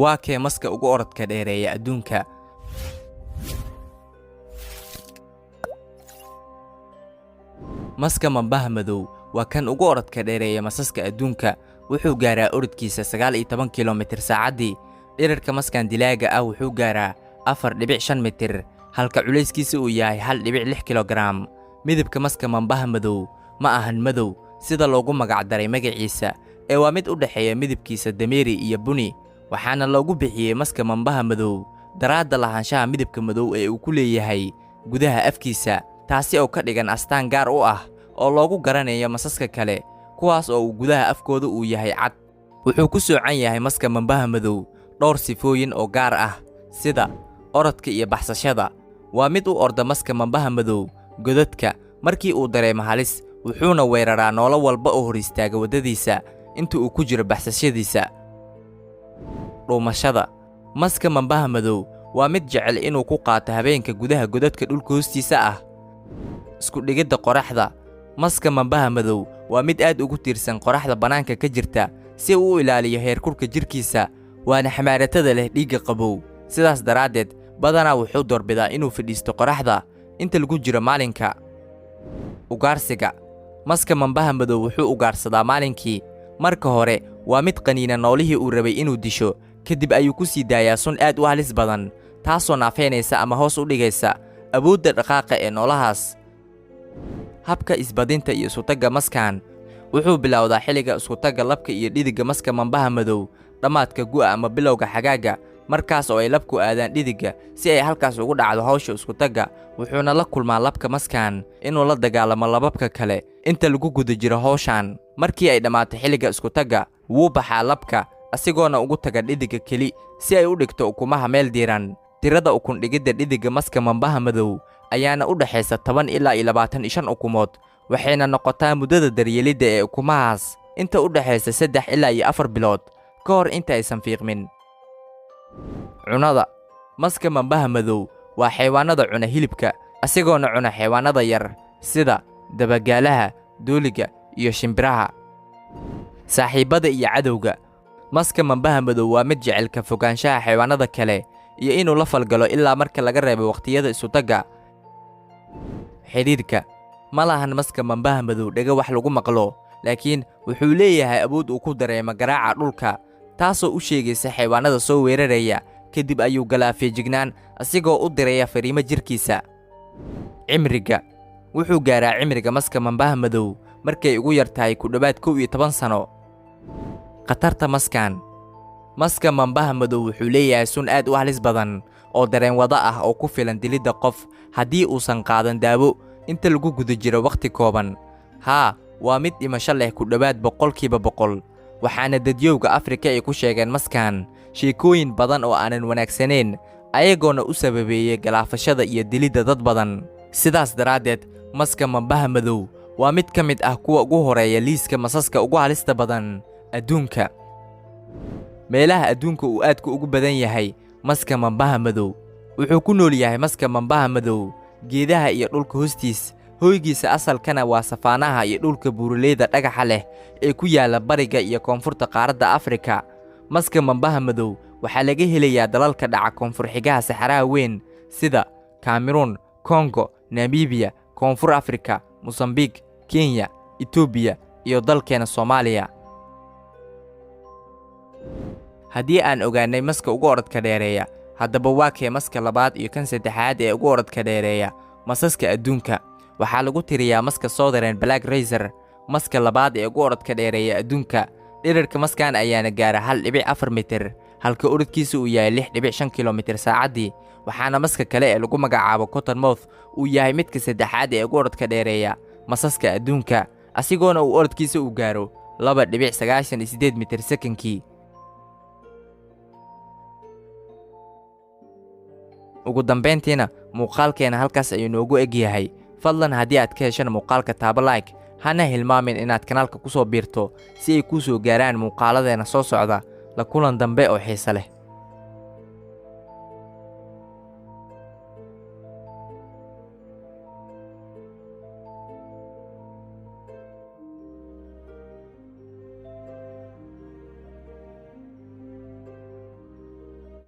waa kee maska ugu orodka dheereeya adduunka? Maska mambaha madow waa kan ugu orodka dheereeya masaska adduunka. Wuxuu gaaraa orodkiisa 19 kilomitir saacadii. Dhererka maskan dilaaga ah wuxuu gaaraa 4.5 mitir, halka culayskiisa uu yahay 1.6 kilogram. Midabka maska mambaha madow ma ahan madow sida loogu magac daray magaciisa, ee waa mid u dhaxeeya midabkiisa dameeri iyo buni. waxaana loogu bixiyay maska mambaha madow daraadda lahaanshaha midabka madow ee uu ku leeyahay gudaha afkiisa, taasi oo ka dhigan astaan gaar u ah oo loogu garanayo masaska kale kuwaas oo gudaha afkooda uu yahay cad. Wuxuu ku soocan yahay maska mambaha madow dhowr sifooyin oo gaar ah sida orodka iyo baxsashada. Waa mid u orda maska mambaha madow godadka markii uu dareemo halis, wuxuuna weeraraa noolo walba oo hor istaaga wadadiisa inta uu ku jiro baxsashadiisa. Dhuumashada maska mambaha madow waa mid jecel inuu ku qaato habeenka gudaha godadka dhulka hoostiisa ah. Isku dhigidda qoraxda maska mambaha madow waa mid aad ugu tiirsan qoraxda banaanka ka jirta si uu u ilaaliyo heerkulka jirkiisa, waana xamaaratada leh dhiigga qabow. sidaas daraaddeed badanaa wuxuu doorbidaa inuu fadhiisto qoraxda inta lagu jiro maalinka. Ugaarsiga maska mambaha madow wuxuu ugaarsadaa maalinkii. Marka hore waa mid qaniina noolihii uu rabay inuu disho, kadib ayuu ku sii daayaa sun aad u halis badan taasoo naafeynaysa ama hoos u dhigaysa awoodda dhaqaaqa ee noolahaas. Habka isbadinta iyo isutagga maskan wuxuu bilowdaa xilliga isutagga labka iyo dhididga maska mambaha madow dhammaadka gu'a ama bilowga xagaaga, markaas oo ay labku aadaan dhididga si ay halkaas ugu dhacdo hawsha iskutagga. wuxuuna la kulmaa labka maskan inuu la dagaalamo lababka kale inta lagu guda jiro hawshan. Markii ay dhammaato xilliga iskutagga wuu baxaa labka asigoona ugu taga dhididga keli si ay u dhigto ukumaha meel diiran. Tirada ukun dhigidda dhididga maska mambaha madow ayaana u dhaxaysa 10 ilaa 25 ukumood, waxayna noqotaa muddada daryeelidda ee ukumahaas inta u dhaxaysa 3 ilaa 4 bilood ka hor inta aysan fiiqmin. Cunada maska mambaha madow waa xayawaanada cuna hilibka, asigoona cuna xayawaanada yar sida dabagaalaha, dooliga iyo shimbiraha. Saaxiibada iyo cadowga maska mambaha madow waa mid jecel ka fogaanshaha xayawaanada kale iyo inuu la falgalo ilaa marka laga reebo waqtiyada isutagga. Xidhiidhka ma lahan maska mambaha madow dhaga wax lagu maqlo, laakiin wuxuu leeyahay awood uu ku dareemo garaaca dhulka, taasoo u sheegaysa xayawaanada soo weeraraya. kadib ayuu galaa feejignaan asigoo u diraya fariimo jirkiisa. Cimriga wuxuu gaaraa cimriga maska mambaha madow markay ugu yar tahay ku dhawaad 11 sano. Khatarta maskan maska mambaha madow wuxuu leeyahay sun aad u halis badan oo dareen wada ah oo ku filan dilidda qof haddii uusan qaadan daawo inta lagu guda jiro waqti kooban. waa mid dhimasho leh ku dhawaad 100%, waxaana dadyowga Afrika ay ku sheegeen maskan sheekooyin badan oo aanan wanaagsaneyn ayagoona u sababeeyay galaafashada iyo dilidda dad badan. sidaas daraaddeed maska mambaha madow waa mid ka mid ah kuwa ugu horeeya liiska masaska ugu halista badan adduunka. meelaha adduunka uu aadka ugu badan yahay maska mambaha madow wuxuu ku nool yahay maska mambaha madow geedaha iyo dhulka hoostiis. hoygiisa asalkana waa safaanaha iyo dhulka buuraleyda dhagaxa leh ee ku yaala bariga iyo koonfurta qaaradda Afrika. maska mambaha madow waxaa laga helayaa dalalka dhaca koonfur xigaha saxaraha weyn sida Cameroon, Congo, Namibia, Koonfur Afrika, Mozambique, Kenya, Ethiopia iyo dalkeena Soomaaliya. haddii aan ogaanay maska ugu orodka dheereeya, haddaba waa kee maska labaad iyo kan saddexaad ee ugu orodka dheereeya masaska adduunka? waxaa lagu tiriyaa maska Southern Black Racer, maska labaad ee ugu orodka dheereeya adduunka. dhererka maskan ayaana gaara 1.4 mitir, halka orodkiisa uu yahay 6.5 kilomitir saacadii. waxaana maska kale ee lagu magacaabo Cottonmouth uu yahay midka saddexaad ee ugu orodka dheereeya masaska adduunka, asigoona uu orodkiisa uu gaaro 2.98 mitir sekankii. ugu dambeyntiina muuqaalkeena halkaas ayuu noogu eg yahay. fadlan haddii aad ka heshana muuqaalka taabo like, hana hilmaamin inaad kanaalka ku soo biirto si ay kuu soo gaaraan muuqaaladeena soo socda. la kulan dambe oo xiiso leh.